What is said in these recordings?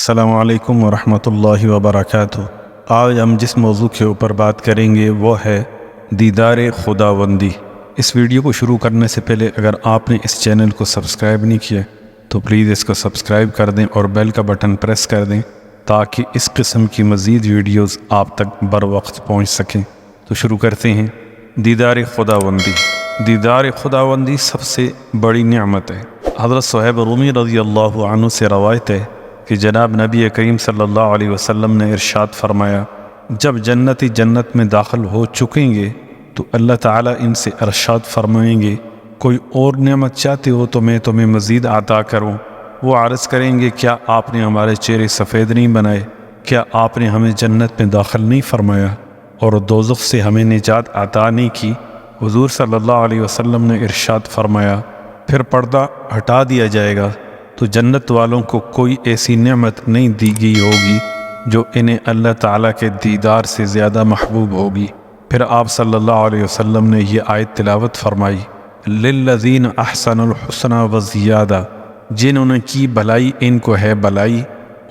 السلام علیکم ورحمۃ اللہ وبرکاتہ۔ آج ہم جس موضوع کے اوپر بات کریں گے وہ ہے دیدار خداوندی۔ اس ویڈیو کو شروع کرنے سے پہلے اگر آپ نے اس چینل کو سبسکرائب نہیں کیا تو پلیز اس کو سبسکرائب کر دیں اور بیل کا بٹن پریس کر دیں تاکہ اس قسم کی مزید ویڈیوز آپ تک بر وقت پہنچ سکیں۔ تو شروع کرتے ہیں۔ دیدار خداوندی۔ دیدار خداوندی سب سے بڑی نعمت ہے۔ حضرت صہیب رومی رضی اللہ عنہ سے روایت ہے کہ جناب نبی کریم صلی اللہ علیہ وسلم نے ارشاد فرمایا، جب جنتی جنت میں داخل ہو چکیں گے تو اللہ تعالیٰ ان سے ارشاد فرمائیں گے، کوئی اور نعمت چاہتے ہو تو میں تمہیں مزید عطا کروں۔ وہ عرض کریں گے، کیا آپ نے ہمارے چہرے سفید نہیں بنائے؟ کیا آپ نے ہمیں جنت میں داخل نہیں فرمایا اور دوزخ سے ہمیں نجات عطا نہیں کی؟ حضور صلی اللہ علیہ وسلم نے ارشاد فرمایا، پھر پردہ ہٹا دیا جائے گا تو جنت والوں کو کوئی ایسی نعمت نہیں دی گئی ہوگی جو انہیں اللہ تعالیٰ کے دیدار سے زیادہ محبوب ہوگی۔ پھر آپ صلی اللہ علیہ وسلم نے یہ آیت تلاوت فرمائی، للذین احسنوا الحسنی وزیادہ، جنہوں نے کی بھلائی ان کو ہے بھلائی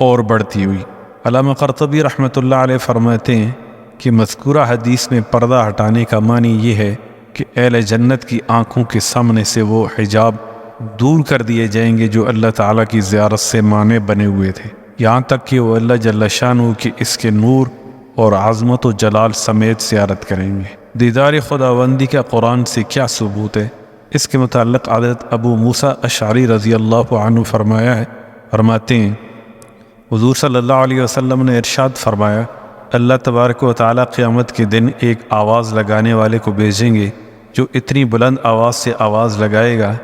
اور بڑھتی ہوئی۔ علامہ قرطبی رحمۃ اللہ علیہ فرماتے ہیں کہ مذکورہ حدیث میں پردہ ہٹانے کا معنی یہ ہے کہ اہل جنت کی آنکھوں کے سامنے سے وہ حجاب دور کر دیے جائیں گے جو اللہ تعالیٰ کی زیارت سے مانع بنے ہوئے تھے، یہاں تک کہ وہ اللہ جل شانہ کی اس کے نور اور عظمت و جلال سمیت زیارت کریں گے۔ دیدار خداوندی کا قرآن سے کیا ثبوت ہے؟ اس کے متعلق حضرت ابو موسیٰ اشعری رضی اللہ عنہ فرماتے ہیں، حضور صلی اللہ علیہ وسلم نے ارشاد فرمایا، اللہ تبارک و تعالیٰ قیامت کے دن ایک آواز لگانے والے کو بھیجیں گے جو اتنی بلند آواز سے آواز لگائے گا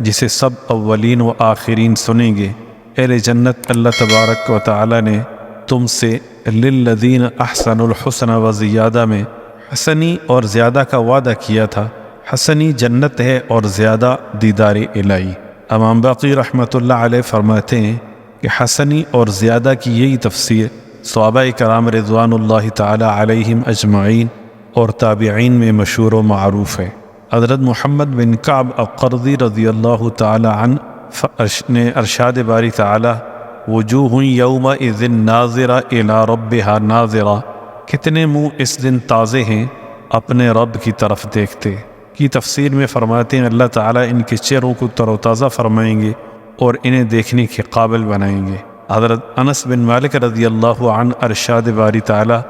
جسے سب اولین و آخرین سنیں گے۔ اہل جنت اللہ تبارک و تعالیٰ نے تم سے للذین احسنوا الحسنی وزیادہ میں حسنی اور زیادہ کا وعدہ کیا تھا۔ حسنی جنت ہے اور زیادہ دیدار الہی۔ امام باقی رحمۃ اللہ علیہ فرماتے ہیں کہ حسنی اور زیادہ کی یہی تفسیر صحابہ کرام رضوان اللہ تعالی علیہم اجمعین اور تابعین میں مشہور و معروف ہے۔ حضرت محمد بن کعب القرظی رضی اللہ تعالی عنہ نے ارشاد باری تعالی، وجوہ یومئذ ناظرہ الی ربہا ناظرہ، کتنے منہ اس دن تازے ہیں اپنے رب کی طرف دیکھتے کی تفسیر میں فرماتے ہیں اللہ تعالیٰ ان کے چہروں کو تر و تازہ فرمائیں گے اور انہیں دیکھنے کے قابل بنائیں گے۔ حضرت انس بن مالک رضی اللہ عنہ ارشاد باری تعالی،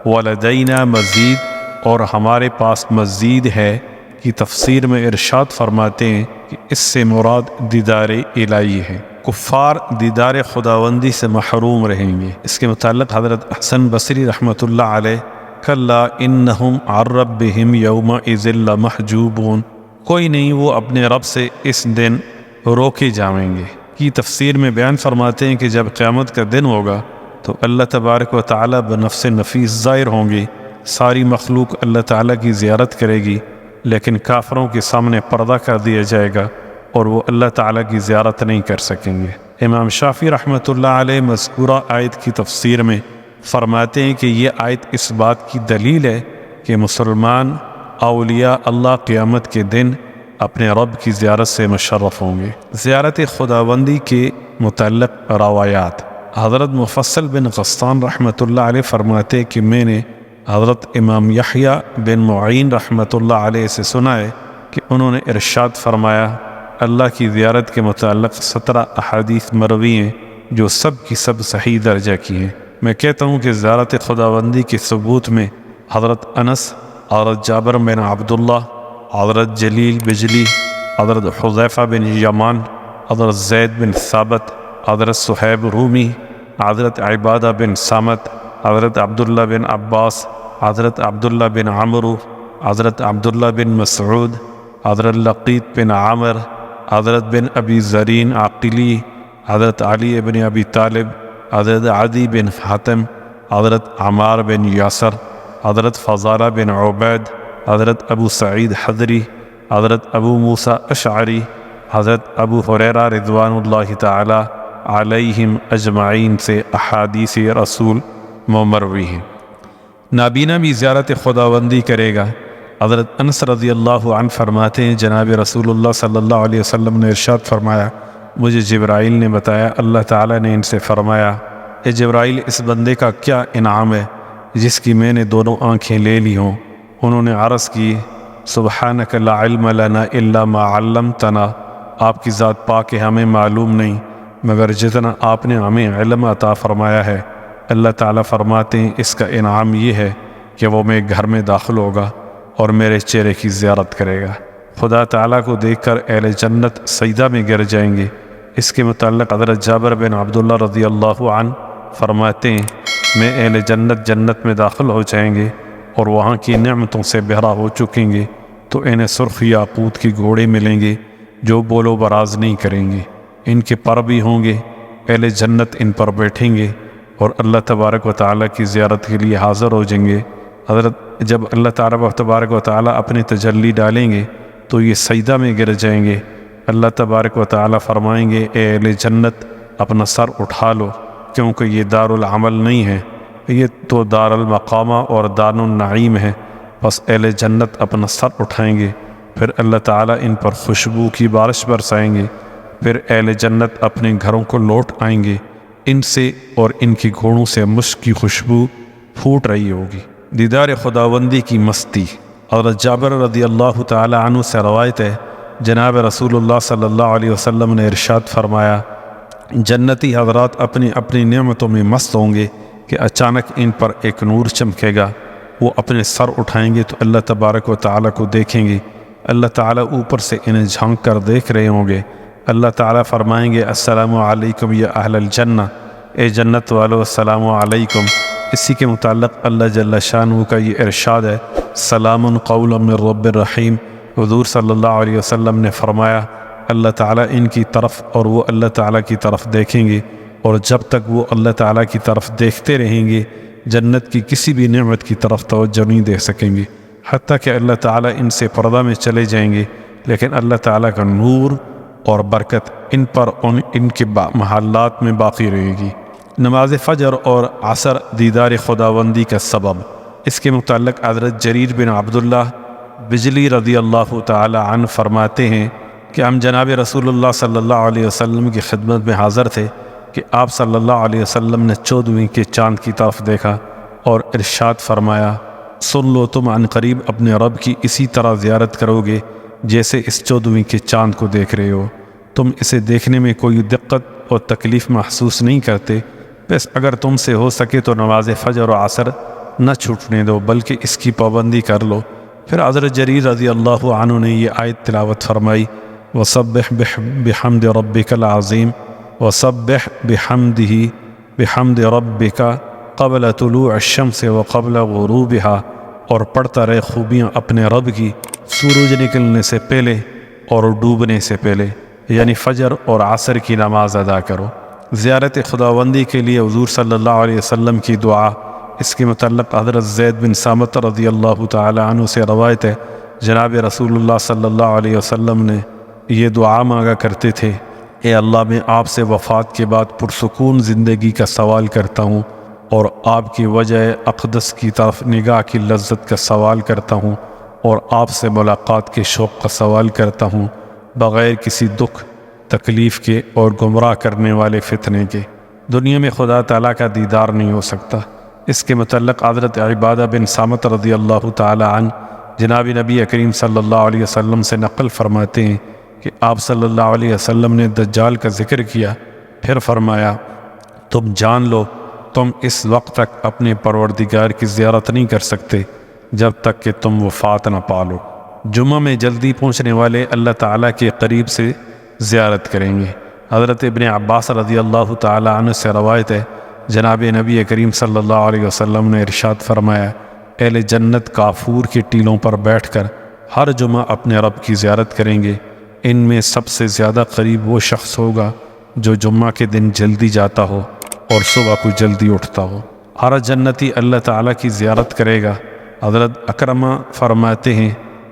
ولدینا مزید، اور ہمارے پاس مزید ہے کی تفسیر میں ارشاد فرماتے ہیں کہ اس سے مراد دیدار الہی ہے۔ کفار دیدار خداوندی سے محروم رہیں گے۔ اس کے متعلق حضرت حسن بصری رحمۃ اللہ علیہ، کلا انہم عن ربہم یومئذ لمحجوبون، کوئی نہیں وہ اپنے رب سے اس دن روکے جائیں گے کی تفسیر میں بیان فرماتے ہیں کہ جب قیامت کا دن ہوگا تو اللہ تبارک و تعالیٰ بنفس نفیس ظاہر ہوں گے، ساری مخلوق اللہ تعالیٰ کی زیارت کرے گی، لیکن کافروں کے سامنے پردہ کر دیا جائے گا اور وہ اللہ تعالیٰ کی زیارت نہیں کر سکیں گے۔ امام شافعی رحمۃ اللہ علیہ مذکورہ آیت کی تفسیر میں فرماتے ہیں کہ یہ آیت اس بات کی دلیل ہے کہ مسلمان اولیاء اللہ قیامت کے دن اپنے رب کی زیارت سے مشرف ہوں گے۔ زیارت خداوندی کے متعلق روایات۔ حضرت مفصل بن غسان رحمۃ اللہ علیہ فرماتے ہیں کہ میں نے حضرت امام یحییٰ بن معین رحمۃ اللہ علیہ سے سنا ہے کہ انہوں نے ارشاد فرمایا، اللہ کی زیارت کے متعلق 17 احادیث مروی ہیں جو سب کی سب صحیح درجہ کی ہیں۔ میں کہتا ہوں کہ زیارت خداوندی کے ثبوت میں حضرت انس، حضرت جابر بن عبداللہ، حضرت جلیل بجلی، حضرت حذیفہ بن یمان، حضرت زید بن ثابت، حضرت صہیب رومی، حضرت عبادہ بن صامت، حضرت عبداللہ بن عباس، حضرت عبداللہ بن عمرو، حضرت عبداللہ بن مسعود، حضرت لقیط بن عامر، حضرت بن ابی زرین عاقلی، حضرت علی بن ابی طالب، حضرت عدی بن حاتم، حضرت عمار بن یاسر، حضرت فضالہ بن عبید، حضرت ابو سعید حضری، حضرت ابو موسیٰ اشعری، حضرت ابو ہریرہ رضوان اللہ تعالی علیہم اجمعین سے احادیث رسول مروی ہیں۔ نابینا بھی زیارت خداوندی کرے گا۔ حضرت انس رضی اللہ عنہ فرماتے ہیں جناب رسول اللہ صلی اللہ علیہ وسلم نے ارشاد فرمایا، مجھے جبرائیل نے بتایا اللہ تعالیٰ نے ان سے فرمایا اے جبرائیل اس بندے کا کیا انعام ہے جس کی میں نے دونوں آنکھیں لے لی ہوں؟ انہوں نے عرض کی سبحانک لا علم لنا الا ما علمتنا، آپ کی ذات پاک ہے، ہمیں معلوم نہیں مگر جتنا آپ نے ہمیں علم عطا فرمایا ہے۔ اللہ تعالیٰ فرماتے ہیں اس کا انعام یہ ہے کہ وہ میرے گھر میں داخل ہوگا اور میرے چہرے کی زیارت کرے گا۔ خدا تعالیٰ کو دیکھ کر اہل جنت سجدہ میں گر جائیں گے۔ اس کے متعلق حضرت جابر بن عبداللہ رضی اللہ عنہ فرماتے ہیں میں اہل جنت میں داخل ہو جائیں گے اور وہاں کی نعمتوں سے بہرا ہو چکیں گے، تو انہیں سرخ یاقوت کے گھوڑے ملیں گے جو بول و براز نہیں کریں گے، ان کے پر بھی ہوں گے، اہل جنت ان پر بیٹھیں گے اور اللہ تبارک و تعالیٰ کی زیارت کے لیے حاضر ہو جائیں گے۔ جب اللہ تبارک و تعالیٰ اپنی تجلی ڈالیں گے تو یہ سجدہ میں گر جائیں گے۔ اللہ تبارک و تعالیٰ فرمائیں گے اے اہل جنت اپنا سر اٹھا لو، کیونکہ یہ دار العمل نہیں ہے، یہ تو دار المقامہ اور دار النعیم ہے۔ بس اہل جنت اپنا سر اٹھائیں گے، پھر اللہ تعالیٰ ان پر خوشبو کی بارش برسائیں گے، پھر اہل جنت اپنے گھروں کو لوٹ آئیں گے، ان سے اور ان کی گھوڑوں سے مشک کی خوشبو پھوٹ رہی ہوگی۔ دیدار خداوندی کی مستی۔ حضرت جابر رضی اللہ تعالی عنہ سے روایت ہے جناب رسول اللہ صلی اللہ علیہ وسلم نے ارشاد فرمایا جنتی حضرات اپنی اپنی نعمتوں میں مست ہوں گے کہ اچانک ان پر ایک نور چمکے گا، وہ اپنے سر اٹھائیں گے تو اللہ تبارک و تعالیٰ کو دیکھیں گے، اللہ تعالیٰ اوپر سے انہیں جھانک کر دیکھ رہے ہوں گے۔ اللہ تعالیٰ فرمائیں گے السلام علیکم یا اہل الجنہ، اے جنت والو السلام علیکم۔ اسی کے متعلق اللہ جل شانہ کا یہ ارشاد ہے سلام قولا من رب الرحیم۔ حضور صلی اللہ علیہ وسلم نے فرمایا اللہ تعالیٰ ان کی طرف اور وہ اللہ تعالیٰ کی طرف دیکھیں گے، اور جب تک وہ اللہ تعالیٰ کی طرف دیکھتے رہیں گے جنت کی کسی بھی نعمت کی طرف توجہ نہیں دے سکیں گے، حتیٰ کہ اللہ تعالیٰ ان سے پردہ میں چلے جائیں گے، لیکن اللہ تعالیٰ کا نور اور برکت ان پر ان کے محلات میں باقی رہے گی۔ نماز فجر اور عصر دیدار خداوندی کا سبب۔ اس کے متعلق حضرت جریر بن عبداللہ بجلی رضی اللہ تعالی عنہ فرماتے ہیں کہ ہم جناب رسول اللہ صلی اللہ علیہ وسلم کی خدمت میں حاضر تھے کہ آپ صلی اللہ علیہ وسلم نے 14ویں کے چاند کی طرف دیکھا اور ارشاد فرمایا سن لو تم عن قریب اپنے رب کی اسی طرح زیارت کرو گے جیسے اس 14ویں کے چاند کو دیکھ رہے ہو، تم اسے دیکھنے میں کوئی دقت اور تکلیف محسوس نہیں کرتے، بس اگر تم سے ہو سکے تو نماز فجر و عصر نہ چھوٹنے دو بلکہ اس کی پابندی کر لو۔ پھر حضرت جریر رضی اللہ عنہ نے یہ آیت تلاوت فرمائی وَسَبِّحْ بِحَمْدِ رَبِّكَ الْعَظِيمِ وَسَبِّحْ بِحَمْدِ رَبِّكَ قبل طلوع الشمس وقبل غروبها، اور پڑھتا رہے خوبیاں اپنے رب کی سورج نکلنے سے پہلے اور ڈوبنے سے پہلے، یعنی فجر اور عصر کی نماز ادا کرو۔ زیارت خداوندی کے لیے حضور صلی اللہ علیہ وسلم کی دعا۔ اس کے متعلق حضرت زید بن ثابت رضی اللہ تعالی عنہ سے روایت ہے جناب رسول اللہ صلی اللہ علیہ وسلم نے یہ دعا مانگا کرتے تھے اے اللہ میں آپ سے وفات کے بعد پرسکون زندگی کا سوال کرتا ہوں اور آپ کی وجہ اقدس کی طرف نگاہ کی لذت کا سوال کرتا ہوں اور آپ سے ملاقات کے شوق کا سوال کرتا ہوں بغیر کسی دکھ تکلیف کے اور گمراہ کرنے والے فتنے کے۔ دنیا میں خدا تعالیٰ کا دیدار نہیں ہو سکتا۔ اس کے متعلق حضرت عبادہ بن صامت رضی اللہ تعالی عنہ جناب نبی کریم صلی اللہ علیہ وسلم سے نقل فرماتے ہیں کہ آپ صلی اللہ علیہ وسلم نے دجال کا ذکر کیا، پھر فرمایا تم جان لو تم اس وقت تک اپنے پروردگار کی زیارت نہیں کر سکتے جب تک کہ تم وفات نہ پالو۔ جمعہ میں جلدی پہنچنے والے اللہ تعالیٰ کے قریب سے زیارت کریں گے۔ حضرت ابن عباس رضی اللہ تعالی عنہ سے روایت ہے جناب نبی کریم صلی اللہ علیہ وسلم نے ارشاد فرمایا اہل جنت کافور کے ٹیلوں پر بیٹھ کر ہر جمعہ اپنے رب کی زیارت کریں گے، ان میں سب سے زیادہ قریب وہ شخص ہوگا جو جمعہ کے دن جلدی جاتا ہو اور صبح کو جلدی اٹھتا ہو۔ ہر جنتی اللہ تعالیٰ کی زیارت کرے گا۔ حضرت اکرمہ فرماتے ہیں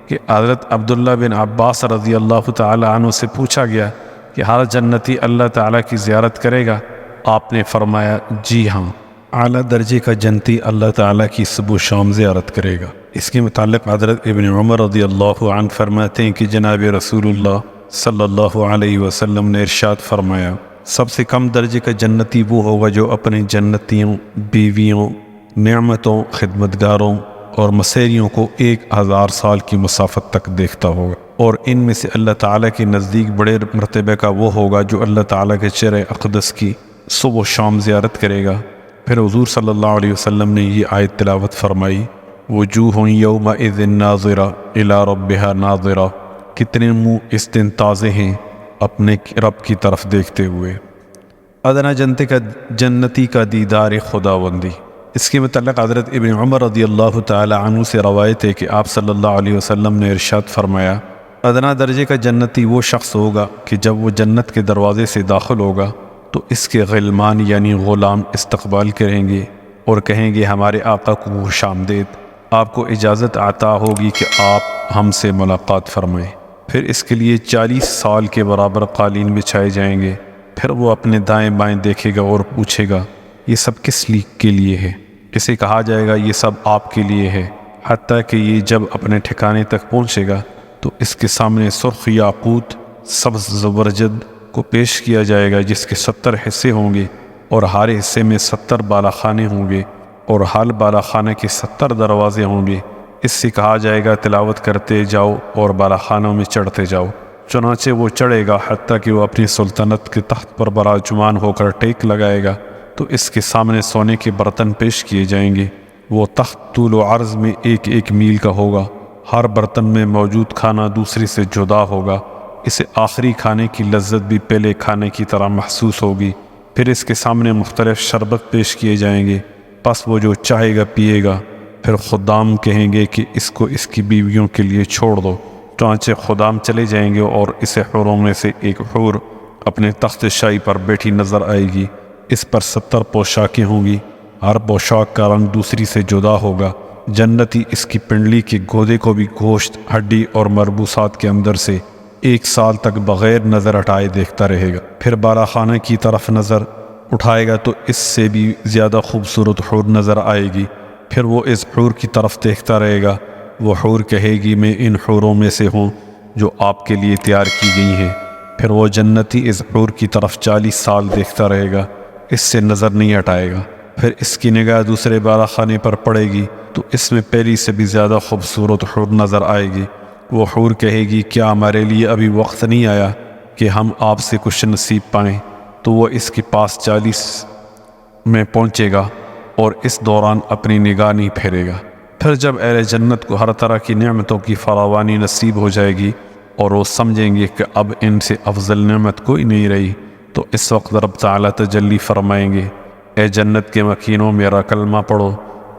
کہ حضرت عبداللہ بن عباس رضی اللہ تعالی عنہ سے پوچھا گیا کہ ہر جنتی اللہ تعالیٰ کی زیارت کرے گا؟ آپ نے فرمایا جی ہاں، اعلیٰ درجے کا جنتی اللہ تعالیٰ کی صبح و شام زیارت کرے گا۔ اس کے متعلق حضرت ابن عمر رضی اللہ عنہ فرماتے ہیں کہ جناب رسول اللہ صلی اللہ علیہ وسلم نے ارشاد فرمایا سب سے کم درجے کا جنتی وہ ہوگا جو اپنے جنتیوں، بیویوں، نعمتوں، خدمتگاروں اور مسیریوں کو 1000 سال کی مسافت تک دیکھتا ہوگا، اور ان میں سے اللہ تعالیٰ کے نزدیک بڑے مرتبے کا وہ ہوگا جو اللہ تعالیٰ کے چہرہ اقدس کی صبح و شام زیارت کرے گا۔ پھر حضور صلی اللہ علیہ وسلم نے یہ آیت تلاوت فرمائی، وجوہ یومئذ ناظرہ الی ربہا ناظرہ، کتنے منہ اس دن تازے ہیں اپنے رب کی طرف دیکھتے ہوئے۔ ادنا جنتی کا دیدار خداوندی، اس کے متعلق حضرت ابن عمر رضی اللہ تعالی عنہ سے روایت ہے کہ آپ صلی اللہ علیہ وسلم نے ارشاد فرمایا، ادنا درجے کا جنتی وہ شخص ہوگا کہ جب وہ جنت کے دروازے سے داخل ہوگا تو اس کے غلمان یعنی غلام استقبال کریں گے اور کہیں گے ہمارے آقا کو خوش آمدید، آپ کو اجازت عطا ہوگی کہ آپ ہم سے ملاقات فرمائیں۔ پھر اس کے لیے 40 سال کے برابر قالین بچھائے جائیں گے۔ پھر وہ اپنے دائیں بائیں دیکھے گا اور پوچھے گا یہ سب کس کے لیے ہے؟ اسے کہا جائے گا یہ سب آپ کے لیے ہے، حتیٰ کہ یہ جب اپنے ٹھکانے تک پہنچے گا تو اس کے سامنے سرخ یاقوت سبز زبرجد کو پیش کیا جائے گا جس کے 70 حصے ہوں گے، اور ہر حصے میں 70 بالا خانے ہوں گے، اور ہر بالا خانے کے 70 دروازے ہوں گے۔ اس سے کہا جائے گا تلاوت کرتے جاؤ اور بالا خانوں میں چڑھتے جاؤ، چنانچہ وہ چڑھے گا حتیٰ کہ وہ اپنی سلطنت کے تخت پر براجمان ہو کر ٹیک لگائے گا تو اس کے سامنے سونے کے برتن پیش کیے جائیں گے۔ وہ تخت طول و عرض میں 1 میل کا ہوگا، ہر برتن میں موجود کھانا دوسرے سے جدا ہوگا، اسے آخری کھانے کی لذت بھی پہلے کھانے کی طرح محسوس ہوگی۔ پھر اس کے سامنے مختلف شربت پیش کیے جائیں گے، پس وہ جو چاہے گا پیے گا۔ پھر خدام کہیں گے کہ اس کو اس کی بیویوں کے لیے چھوڑ دو، چنانچہ خدام چلے جائیں گے اور اسے حوروں میں سے ایک حور اپنے تخت شاہی پر بیٹھی نظر آئے گی۔ اس پر 70 پوشاکیں ہوں گی، ہر پوشاک کا رنگ دوسری سے جدا ہوگا۔ جنتی اس کی پنڈلی کے گودے کو بھی گوشت، ہڈی اور مربوسات کے اندر سے 1 سال تک بغیر نظر ہٹائے دیکھتا رہے گا۔ پھر بالا خانے کی طرف نظر اٹھائے گا تو اس سے بھی زیادہ خوبصورت حور نظر آئے گی۔ پھر وہ اس حور کی طرف دیکھتا رہے گا، وہ حور کہے گی میں ان حوروں میں سے ہوں جو آپ کے لیے تیار کی گئی ہیں۔ پھر وہ جنتی اس حور کی طرف 40 سال دیکھتا رہے گا، اس سے نظر نہیں ہٹائے گا۔ پھر اس کی نگاہ دوسرے بالا خانے پر پڑے گی تو اس میں پہلی سے بھی زیادہ خوبصورت حور نظر آئے گی۔ وہ حور کہے گی کیا ہمارے لیے ابھی وقت نہیں آیا کہ ہم آپ سے کچھ نصیب پائیں؟ تو وہ اس کے پاس 40 میں پہنچے گا اور اس دوران اپنی نگاہ نہیں پھیرے گا۔ پھر جب اہل جنت کو ہر طرح کی نعمتوں کی فراوانی نصیب ہو جائے گی اور وہ سمجھیں گے کہ اب ان سے افضل نعمت کوئی نہیں رہی، تو اس وقت رب تعالیٰ تجلی فرمائیں گے اے جنت کے مکینوں میرا کلمہ پڑھو،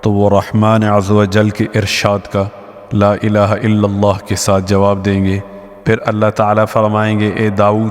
تو وہ رحمان عز و جل کے ارشاد کا لا الہ الا اللہ کے ساتھ جواب دیں گے۔ پھر اللہ تعالیٰ فرمائیں گے اے داؤد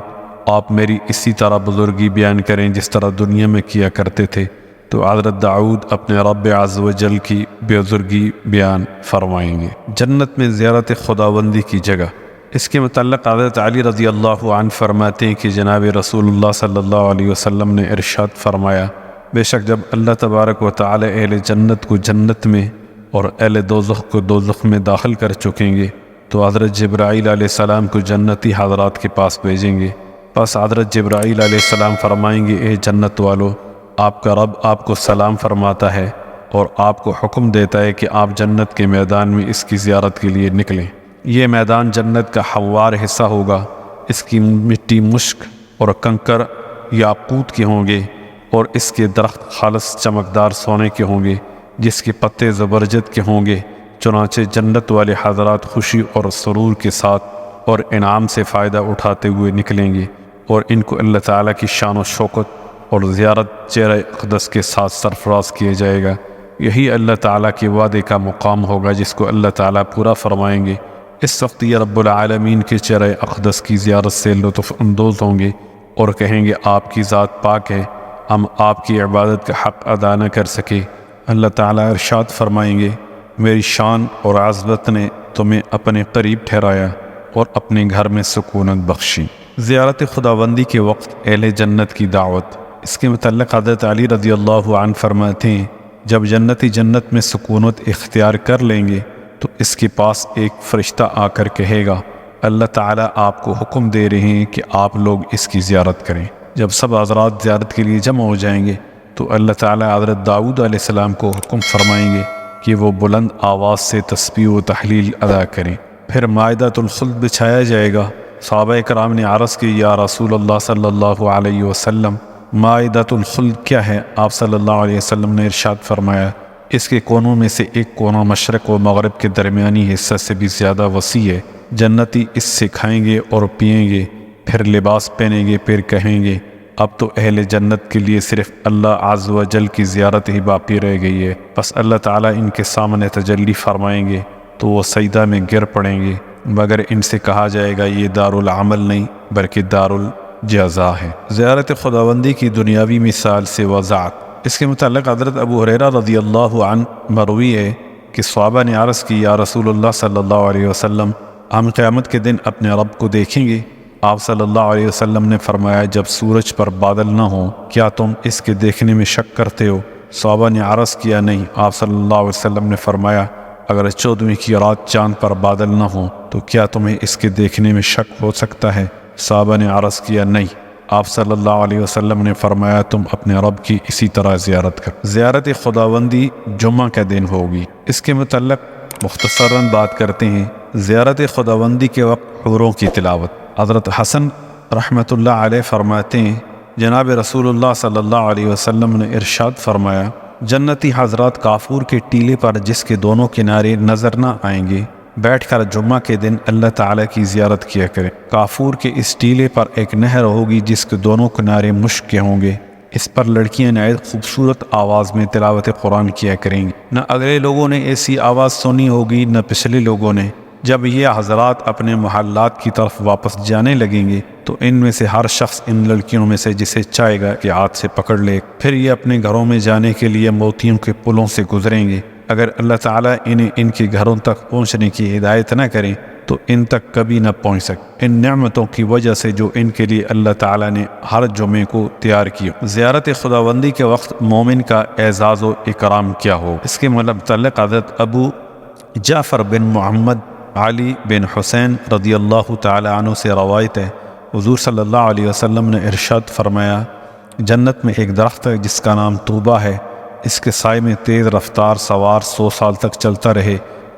آپ میری اسی طرح بزرگی بیان کریں جس طرح دنیا میں کیا کرتے تھے، تو حضرت داؤد اپنے رب عز و جل کی بزرگی بیان فرمائیں گے۔ جنت میں زیارت خداوندی کی جگہ، اس کے متعلق حضرت علی رضی اللہ عنہ فرماتے ہیں کہ جناب رسول اللہ صلی اللہ علیہ وسلم نے ارشاد فرمایا بے شک جب اللہ تبارک و تعالی اہل جنت کو جنت میں اور اہل دوزخ کو دوزخ میں داخل کر چکیں گے تو حضرت جبرائیل علیہ السلام کو جنتی حضرات کے پاس بھیجیں گے۔ پس حضرت جبرائیل علیہ السلام فرمائیں گے اے جنت والو، آپ کا رب آپ کو سلام فرماتا ہے اور آپ کو حکم دیتا ہے کہ آپ جنت کے میدان میں اس کی زیارت کے لیے نکلیں۔ یہ میدان جنت کا ہموار حصہ ہوگا، اس کی مٹی مشک اور کنکر یاقوت کے ہوں گے اور اس کے درخت خالص چمکدار سونے کے ہوں گے جس کے پتے زبرجد کے ہوں گے۔ چنانچہ جنت والے حضرات خوشی اور سرور کے ساتھ اور انعام سے فائدہ اٹھاتے ہوئے نکلیں گے اور ان کو اللہ تعالیٰ کی شان و شوکت اور زیارت چہرہ اقدس کے ساتھ سرفراز کیا جائے گا۔ یہی اللہ تعالیٰ کے وعدے کا مقام ہوگا جس کو اللہ تعالیٰ پورا فرمائیں گے۔ اس وقت یہ رب العالمین کے چہرہ اقدس کی زیارت سے لطف اندوز ہوں گے اور کہیں گے آپ کی ذات پاک ہے، ہم آپ کی عبادت کا حق ادا نہ کر سکے۔ اللہ تعالیٰ ارشاد فرمائیں گے میری شان اور عظمت نے تمہیں اپنے قریب ٹھہرایا اور اپنے گھر میں سکونت بخشی۔ زیارت خداوندی کے وقت اہل جنت کی دعوت، اس کے متعلق حضرت علی رضی اللہ عنہ فرماتے ہیں جب جنتی جنت میں سکونت اختیار کر لیں گے تو اس کے پاس ایک فرشتہ آ کر کہے گا اللہ تعالیٰ آپ کو حکم دے رہے ہیں کہ آپ لوگ اس کی زیارت کریں۔ جب سب حضرات زیارت کے لیے جمع ہو جائیں گے تو اللہ تعالیٰ حضرت داؤد علیہ السلام کو حکم فرمائیں گے کہ وہ بلند آواز سے تسبیح و تحلیل ادا کریں۔ پھر مائدۃ الخلد بچھایا جائے گا۔ صحابہ کرام نے عرض کی یا رسول اللہ صلی اللہ علیہ وسلم مائدۃ الخلد کیا ہے؟ آپ صلی اللہ علیہ وسلم نے ارشاد فرمایا اس کے کونوں میں سے ایک کونا مشرق و مغرب کے درمیانی حصہ سے بھی زیادہ وسیع ہے، جنتی اس سے کھائیں گے اور پئیں گے، پھر لباس پہنیں گے، پھر کہیں گے اب تو اہل جنت کے لیے صرف اللہ عز و جل کی زیارت ہی باقی رہ گئی ہے۔ بس اللہ تعالیٰ ان کے سامنے تجلی فرمائیں گے تو وہ سجدہ میں گر پڑیں گے، مگر ان سے کہا جائے گا یہ دار العمل نہیں بلکہ دار الجزا ہے۔ زیارت خداوندی کی دنیاوی مثال سے وضاحت۔ اس کے متعلق حضرت ابو ہریرہ رضی اللہ عنہ مروی ہے کہ صحابہ نے عرض کی یا رسول اللہ صلی اللہ علیہ وسلم ہم قیامت کے دن اپنے رب کو دیکھیں گے؟ آپ صلی اللہ علیہ وسلم نے فرمایا جب سورج پر بادل نہ ہوں کیا تم اس کے دیکھنے میں شک کرتے ہو؟ صحابہ نے عرض کیا نہیں۔ آپ صلی اللہ علیہ وسلم نے فرمایا اگر 14ویں کی رات چاند پر بادل نہ ہوں تو کیا تمہیں اس کے دیکھنے میں شک ہو سکتا ہے؟ صحابہ نے عرض کیا نہیں۔ آپ صلی اللہ علیہ وسلم نے فرمایا تم اپنے رب کی اسی طرح زیارت کر۔ زیارت خداوندی جمعہ کا دن ہوگی۔ اس کے متعلق مختصراً بات کرتے ہیں۔ زیارت خداوندی کے وقت حوروں کی تلاوت۔ حضرت حسن رحمۃ اللہ علیہ فرماتے ہیں جناب رسول اللہ صلی اللہ علیہ وسلم نے ارشاد فرمایا جنتی حضرات کافور کے ٹیلے پر جس کے دونوں کنارے نظر نہ آئیں گے بیٹھ کر جمعہ کے دن اللہ تعالیٰ کی زیارت کیا کریں۔ کافور کے اس ٹیلے پر ایک نہر ہوگی جس کے دونوں کنارے مشک کے ہوں گے، اس پر لڑکیاں نہایت خوبصورت آواز میں تلاوت قرآن کیا کریں گی۔ نہ اگلے لوگوں نے ایسی آواز سنی ہوگی نہ پچھلے لوگوں نے۔ جب یہ حضرات اپنے محلات کی طرف واپس جانے لگیں گے تو ان میں سے ہر شخص ان لڑکیوں میں سے جسے چاہے گا کہ ہاتھ سے پکڑ لے، پھر یہ اپنے گھروں میں جانے کے لیے موتیوں کے پلوں سے گزریں گے۔ اگر اللہ تعالیٰ انہیں ان کے گھروں تک پہنچنے کی ہدایت نہ کریں تو ان تک کبھی نہ پہنچ سکے، ان نعمتوں کی وجہ سے جو ان کے لیے اللہ تعالیٰ نے ہر جمعے کو تیار کیا۔ زیارت خداوندی کے وقت مومن کا اعزاز و اکرام کیا ہو، اس کے متعلق حضرت ابو جعفر بن محمد علی بن حسین رضی اللہ تعالی عنہ سے روایت ہے حضور صلی اللہ علیہ وسلم نے ارشاد فرمایا جنت میں ایک درخت ہے جس کا نام طوبہ ہے، اس کے سائے میں تیز رفتار سوار 100 سال تک چلتا رہے،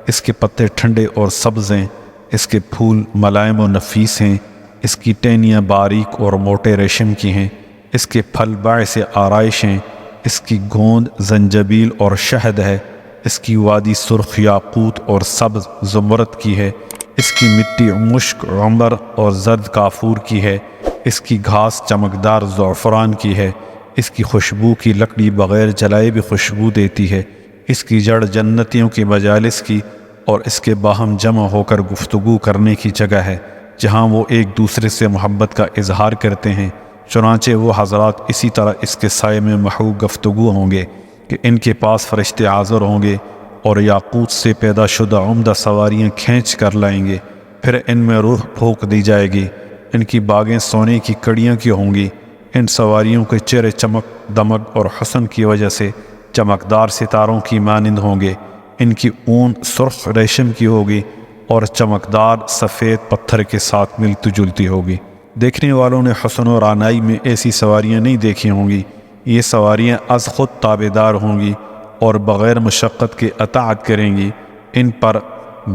اس کے پتے ٹھنڈے اور سبز ہیں، اس کے پھول ملائم و نفیس ہیں، اس کی ٹہنیاں باریک اور موٹے ریشم کی ہیں، اس کے پھل باعث آرائش ہیں، اس کی گوند زنجبیل اور شہد ہے، اس کی وادی سرخ یاقوت اور سبز زمرد کی ہے، اس کی مٹی مشک عنبر اور زرد کافور کی ہے، اس کی گھاس چمکدار زعفران کی ہے، اس کی خوشبو کی لکڑی بغیر جلائے بھی خوشبو دیتی ہے، اس کی جڑ جنتیوں کی مجالس کی اور اس کے باہم جمع ہو کر گفتگو کرنے کی جگہ ہے جہاں وہ ایک دوسرے سے محبت کا اظہار کرتے ہیں، چنانچہ وہ حضرات اسی طرح اس کے سائے میں محو گفتگو ہوں گے کہ ان کے پاس فرشتے حاضر ہوں گے اور یاقوت سے پیدا شدہ عمدہ سواریاں کھینچ کر لائیں گے، پھر ان میں روح پھونک دی جائے گی، ان کی باغیں سونے کی کڑیاں کی ہوں گی، ان سواریوں کے چہرے چمک دمک اور حسن کی وجہ سے چمکدار ستاروں کی مانند ہوں گے، ان کی اون سرخ ریشم کی ہوگی اور چمکدار سفید پتھر کے ساتھ ملتی جلتی ہوگی۔ دیکھنے والوں نے حسن و رعنائی میں ایسی سواریاں نہیں دیکھی ہوں گی، یہ سواریاں از خود تابعدار ہوں گی اور بغیر مشقت کے اطاعت کریں گی، ان پر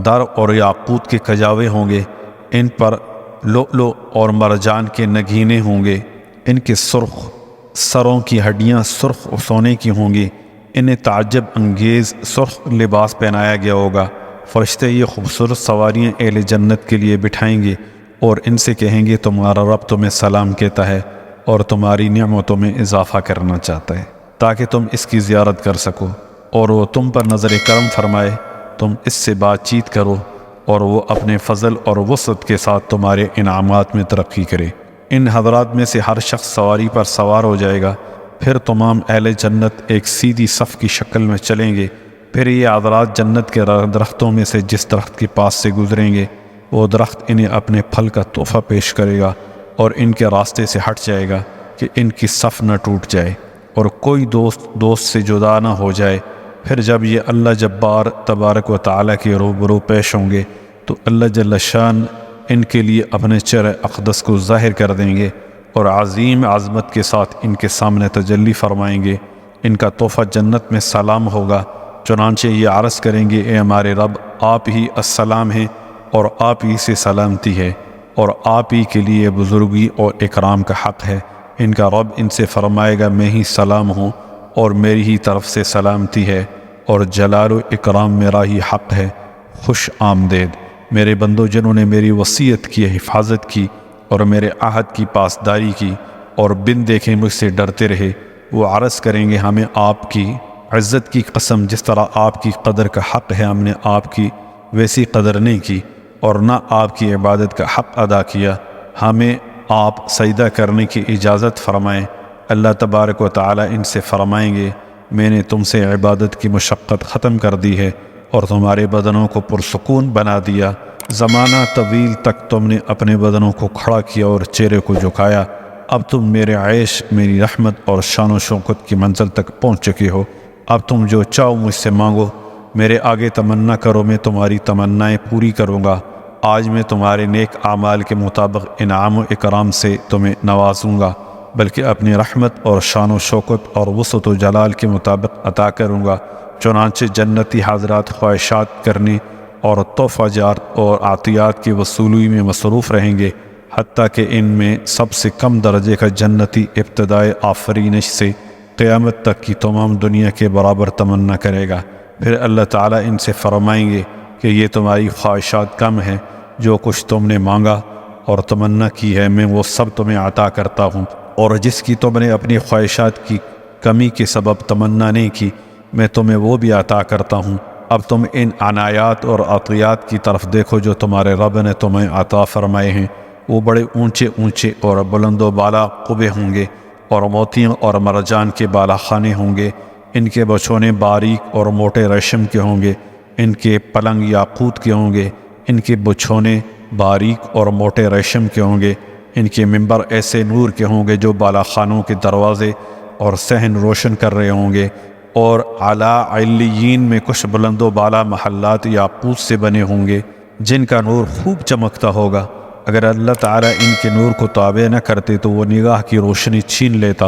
در اور یاقوت کے کجاوے ہوں گے، ان پر لؤلؤ اور مرجان کے نگینے ہوں گے، ان کے سرخ سروں کی ہڈیاں سرخ سونے کی ہوں گی، انہیں تعجب انگیز سرخ لباس پہنایا گیا ہوگا۔ فرشتے یہ خوبصورت سواریاں اہل جنت کے لیے بٹھائیں گے اور ان سے کہیں گے تمہارا رب تمہیں سلام کہتا ہے اور تمہاری نعمتوں میں اضافہ کرنا چاہتا ہے تاکہ تم اس کی زیارت کر سکو، اور وہ تم پر نظر کرم فرمائے، تم اس سے بات چیت کرو اور وہ اپنے فضل اور وسعت کے ساتھ تمہارے انعامات میں ترقی کرے۔ ان حضرات میں سے ہر شخص سواری پر سوار ہو جائے گا، پھر تمام اہل جنت ایک سیدھی صف کی شکل میں چلیں گے، پھر یہ حضرات جنت کے درختوں میں سے جس درخت کے پاس سے گزریں گے وہ درخت انہیں اپنے پھل کا تحفہ پیش کرے گا اور ان کے راستے سے ہٹ جائے گا کہ ان کی صف نہ ٹوٹ جائے اور کوئی دوست سے جدا نہ ہو جائے۔ پھر جب یہ اللہ جبار تبارک و تعالیٰ کے روبرو پیش ہوں گے تو اللہ جل شان ان کے لیے اپنے چہرہ اقدس کو ظاہر کر دیں گے اور عظیم عظمت کے ساتھ ان کے سامنے تجلی فرمائیں گے۔ ان کا تحفہ جنت میں سلام ہوگا، چنانچہ یہ عرض کریں گے، اے ہمارے رب، آپ ہی السلام ہیں اور آپ ہی سے سلامتی ہے اور آپ ہی کے لیے بزرگی اور اکرام کا حق ہے۔ ان کا رب ان سے فرمائے گا، میں ہی سلام ہوں اور میری ہی طرف سے سلامتی ہے اور جلال و اکرام میرا ہی حق ہے۔ خوش آمدید میرے بندو جنہوں نے میری وصیت کی حفاظت کی اور میرے عہد کی پاسداری کی اور بن دیکھے مجھ سے ڈرتے رہے، وہ عرض کریں گے، ہمیں آپ کی عزت کی قسم، جس طرح آپ کی قدر کا حق ہے ہم نے آپ کی ویسی قدر نہیں کی اور نہ آپ کی عبادت کا حق ادا کیا، ہمیں آپ سجدہ کرنے کی اجازت فرمائیں۔ اللہ تبارک و تعالی ان سے فرمائیں گے، میں نے تم سے عبادت کی مشقت ختم کر دی ہے اور تمہارے بدنوں کو پرسکون بنا دیا۔ زمانہ طویل تک تم نے اپنے بدنوں کو کھڑا کیا اور چہرے کو جھکایا، اب تم میرے عیش، میری رحمت اور شان و شوکت کی منزل تک پہنچ چکے ہو۔ اب تم جو چاہو مجھ سے مانگو، میرے آگے تمنا کرو، میں تمہاری تمنائیں پوری کروں گا۔ آج میں تمہارے نیک اعمال کے مطابق انعام و اکرام سے تمہیں نوازوں گا، بلکہ اپنی رحمت اور شان و شوکت اور وسعت و جلال کے مطابق عطا کروں گا۔ چنانچہ جنتی حضرات خواہشات کرنے اور تحفہ جات اور عطیات کی وصولی میں مصروف رہیں گے، حتیٰ کہ ان میں سب سے کم درجے کا جنتی ابتدائے آفرینش سے قیامت تک کی تمام دنیا کے برابر تمنا کرے گا۔ پھر اللہ تعالیٰ ان سے فرمائیں گے کہ یہ تمہاری خواہشات کم ہیں، جو کچھ تم نے مانگا اور تمنا کی ہے میں وہ سب تمہیں عطا کرتا ہوں، اور جس کی تم نے اپنی خواہشات کی کمی کے سبب تمنا نہیں کی میں تمہیں وہ بھی عطا کرتا ہوں۔ اب تم ان عنایات اور عطیات کی طرف دیکھو جو تمہارے رب نے تمہیں عطا فرمائے ہیں، وہ بڑے اونچے اونچے اور بلند و بالا قبے ہوں گے اور موتیوں اور مرجان کے بالا خانے ہوں گے، ان کے بچھونے باریک اور موٹے ریشم کے ہوں گے، ان کے پلنگ یاقوت کے ہوں گے، ان کے بچھونے باریک اور موٹے ریشم کے ہوں گے، ان کے منبر ایسے نور کے ہوں گے جو بالا خانوں کے دروازے اور صحن روشن کر رہے ہوں گے، اور اعلیٰ علیین میں کچھ بلند و بالا محلات یاقوت سے بنے ہوں گے جن کا نور خوب چمکتا ہوگا۔ اگر اللہ تعالیٰ ان کے نور کو تابع نہ کرتے تو وہ نگاہ کی روشنی چھین لیتا۔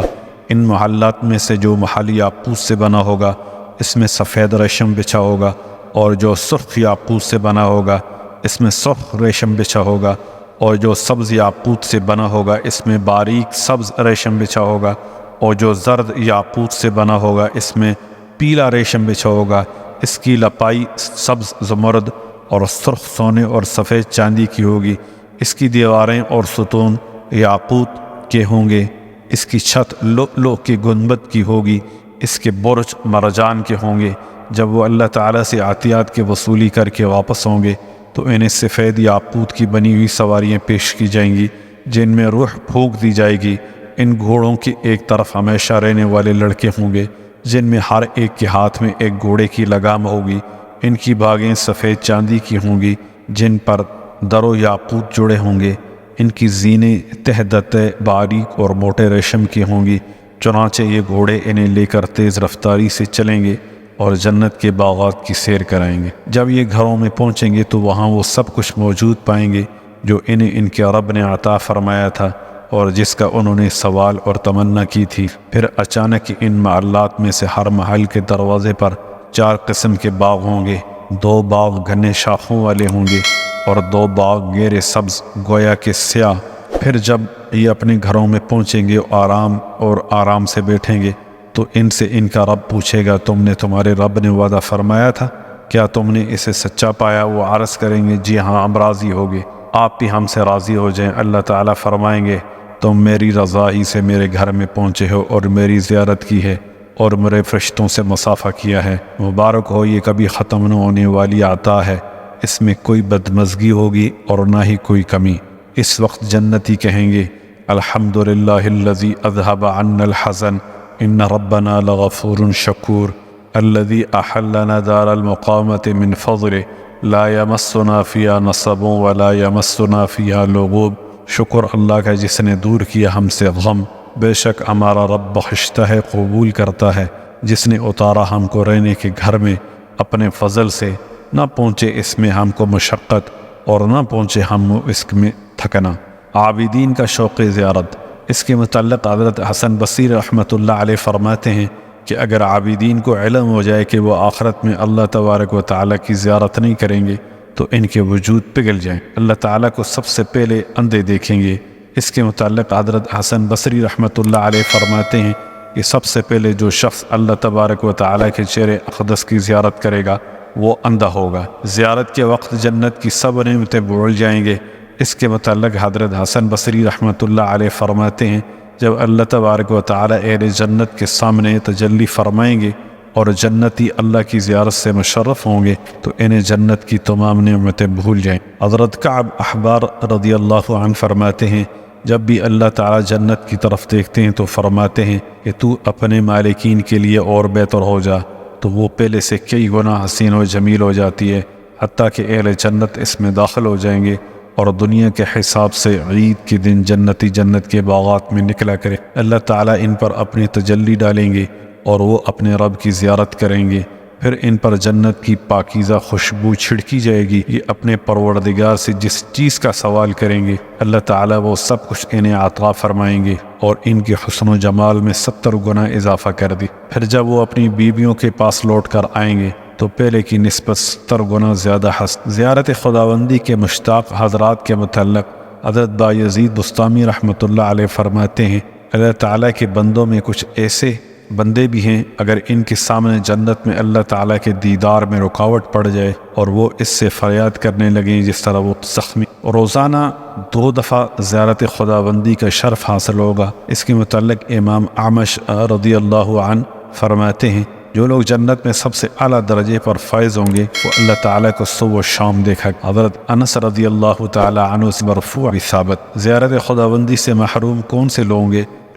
ان محلات میں سے جو محل یاقوت سے بنا ہوگا اس میں سفید ریشم بچھا ہوگا، اور جو سرخ یاقوت سے بنا ہوگا اس میں سرخ ریشم بچھا ہوگا، اور جو سبز یاقوت سے بنا ہوگا اس میں باریک سبز ریشم بچھا ہوگا، اور جو زرد یاقوت سے بنا ہوگا اس میں پیلا ریشم بچھا ہوگا۔ اس کی لپائی سبز زمرد اور سرخ سونے اور سفید چاندی کی ہوگی۔ اس کی دیواریں اور ستون یاقوت کے ہوں گے، اس کی چھت لؤلؤ کی گنبد کی ہوگی، اس کے برج مرجان کے ہوں گے۔ جب وہ اللہ تعالیٰ سے عطیات کے وصولی کر کے واپس ہوں گے تو انہیں سفید یاقوت کی بنی ہوئی سواریاں پیش کی جائیں گی جن میں روح پھونک دی جائے گی۔ ان گھوڑوں کی ایک طرف ہمیشہ رہنے والے لڑکے ہوں گے جن میں ہر ایک کے ہاتھ میں ایک گھوڑے کی لگام ہوگی۔ ان کی باغیں سفید چاندی کی ہوں گی جن پر در و یاقوت جڑے ہوں گے۔ ان کی زینے تہدتے باریک اور موٹے ریشم کی ہوں گی، چنانچہ یہ گھوڑے انہیں لے کر تیز رفتاری سے چلیں گے اور جنت کے باغات کی سیر کرائیں گے۔ جب یہ گھروں میں پہنچیں گے تو وہاں وہ سب کچھ موجود پائیں گے جو انہیں ان کے رب نے عطا فرمایا تھا اور جس کا انہوں نے سوال اور تمنا کی تھی۔ پھر اچانک ان محلات میں سے ہر محل کے دروازے پر 4 قسم کے باغ ہوں گے۔ 2 باغ گھنے شاخوں والے ہوں گے اور 2 باغ گہرے سبز گویا کے سیاہ۔ پھر جب یہ اپنے گھروں میں پہنچیں گے آرام سے بیٹھیں گے تو ان سے ان کا رب پوچھے گا، تم نے تمہارے رب نے وعدہ فرمایا تھا، کیا تم نے اسے سچا پایا؟ وہ عرض کریں گے، جی ہاں ہم راضی ہو گئے، آپ بھی ہم سے راضی ہو جائیں۔ اللہ تعالیٰ فرمائیں گے، تم میری رضا ہی سے میرے گھر میں پہنچے ہو اور میری زیارت کی ہے اور میرے فرشتوں سے مصافحہ کیا ہے۔ مبارک ہو، یہ کبھی ختم نہ ہونے والی عطا ہے، اس میں کوئی بدمزگی ہوگی اور نہ ہی کوئی کمی۔ اس وقت جنتی کہیں گے، الحمدللہ الذی اذھب عنا الحزن ان ربنا لغفور شکور الذی احلنا دار المقامۃ من فضلہ لا یمسنا فیہا نصب ولا یمسنا فیہا لغوب۔ شکر اللہ کا جس نے دور کیا ہم سے غم، بے شک ہمارا رب بخشتا ہے، قبول کرتا ہے۔ جس نے اتارا ہم کو رہنے کے گھر میں اپنے فضل سے، نہ پہنچے اس میں ہم کو مشقت اور نہ پہنچے ہم اس میں تھکنا۔ عابدین کا شوق زیارت۔ اس کے متعلق حضرت حسن بصری رحمۃ اللہ علیہ فرماتے ہیں کہ اگر عابدین کو علم ہو جائے کہ وہ آخرت میں اللہ تبارک و تعالیٰ کی زیارت نہیں کریں گے تو ان کے وجود پگھل جائیں، اللہ تعالیٰ کو سب سے پہلے اندھے دیکھیں گے۔ اس کے متعلق حضرت حسن بصری رحمۃ اللہ علیہ فرماتے ہیں کہ سب سے پہلے جو شخص اللہ تبارک و تعالیٰ کے چہرے اقدس کی زیارت کرے گا وہ اندھا ہوگا۔ زیارت کے وقت جنت کی سب نعمتیں بھول جائیں گے۔ اس کے متعلق حضرت حسن بصری رحمۃ اللہ علیہ فرماتے ہیں جب اللہ تبارک و تعالیٰ اہل جنت کے سامنے تجلی فرمائیں گے اور جنتی اللہ کی زیارت سے مشرف ہوں گے تو انہیں جنت کی تمام نعمتیں بھول جائیں۔ حضرت کعب احبار رضی اللہ عنہ فرماتے ہیں جب بھی اللہ تعالیٰ جنت کی طرف دیکھتے ہیں تو فرماتے ہیں کہ تو اپنے مالکین کے لیے اور بہتر ہو جا، تو وہ پہلے سے کئی گنا حسین و جمیل ہو جاتی ہے، حتیٰ کہ اہل جنت اس میں داخل ہو جائیں گے اور دنیا کے حساب سے عید کے دن جنتی جنت کے باغات میں نکلا کرے۔ اللہ تعالیٰ ان پر اپنی تجلی ڈالیں گے اور وہ اپنے رب کی زیارت کریں گے، پھر ان پر جنت کی پاکیزہ خوشبو چھڑکی جائے گی۔ یہ اپنے پروردگار سے جس چیز کا سوال کریں گے اللہ تعالیٰ وہ سب کچھ انہیں عطا فرمائیں گے اور ان کے حسن و جمال میں 70 گنا اضافہ کر دی۔ پھر جب وہ اپنی بیویوں کے پاس لوٹ کر آئیں گے تو پہلے کی نسبت 70 گنا زیادہ حسن۔ زیارت خداوندی کے مشتاق حضرات کے متعلق حضرت بایزید بستامی رحمۃ اللہ علیہ فرماتے ہیں اللہ تعالیٰ کے بندوں میں کچھ ایسے بندے بھی ہیں اگر ان کے سامنے جنت میں اللہ تعالیٰ کے دیدار میں رکاوٹ پڑ جائے اور وہ اس سے فریاد کرنے لگیں جس طرح وہ زخمی، روزانہ 2 دفعہ زیارت خداوندی کا شرف حاصل ہوگا۔ اس کے متعلق امام اعمش رضی اللہ عنہ فرماتے ہیں جو لوگ جنت میں سب سے اعلیٰ درجے پر فائز ہوں گے وہ اللہ تعالیٰ کو صبح و شام دیکھا۔ حضرت انس رضی اللہ تعالیٰ عنہ سے مرفوع بھی ثابت۔ زیارت خداوندی سے محروم کون سے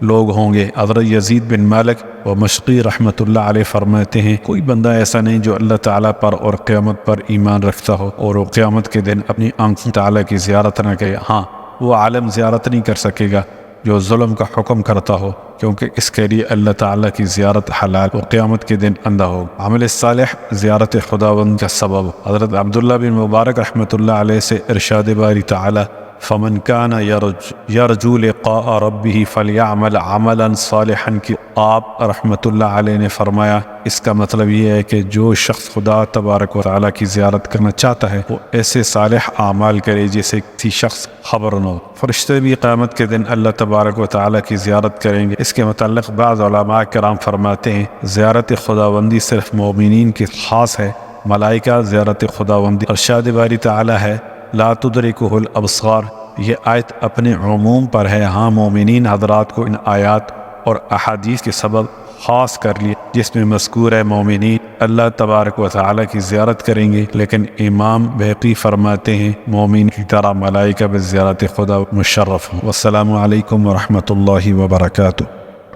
لوگ ہوں گے؟ حضرت یزید بن مالک و مشقی رحمۃ اللہ علیہ فرماتے ہیں کوئی بندہ ایسا نہیں جو اللہ تعالیٰ پر اور قیامت پر ایمان رکھتا ہو اور وہ قیامت کے دن اپنی آنکھوں تعالیٰ کی زیارت نہ کرے۔ ہاں، وہ عالم زیارت نہیں کر سکے گا جو ظلم کا حکم کرتا ہو، کیونکہ اس کے لیے اللہ تعالیٰ کی زیارت حلال اور قیامت کے دن اندھا ہوگا۔ عمل صالح زیارت خداوند کا سبب۔ حضرت عبداللہ بن مبارک رحمۃ اللہ علیہ سے ارشاد باری تعالیٰ فمن کان یرجو لقاء ربہ فلیعمل عملا صالحا کی آپ رحمۃ اللہ علیہ نے فرمایا اس کا مطلب یہ ہے کہ جو شخص خدا تبارک و تعالیٰ کی زیارت کرنا چاہتا ہے وہ ایسے صالح اعمال کرے جسے کسی شخص خبر نہ ہو۔ فرشتے بھی قیامت کے دن اللہ تبارک و تعالیٰ کی زیارت کریں گے۔ اس کے متعلق بعض علماء کرام فرماتے ہیں زیارت خداوندی صرف مومنین کی خاص ہے، ملائکہ زیارت خداوندی ارشاد باری تعالیٰ ہے لا تدرکہ الابصار، یہ آیت اپنے عموم پر ہے۔ ہاں مومنین حضرات کو ان آیات اور احادیث کے سبب خاص کر لیا جس میں مذکور ہے مومنین اللہ تبارک و تعالیٰ کی زیارت کریں گے، لیکن امام بہقی فرماتے ہیں مومن کی طرح ملائکہ بزیارت خدا مشرف ہوں۔ والسلام علیکم ورحمۃ اللہ وبرکاتہ۔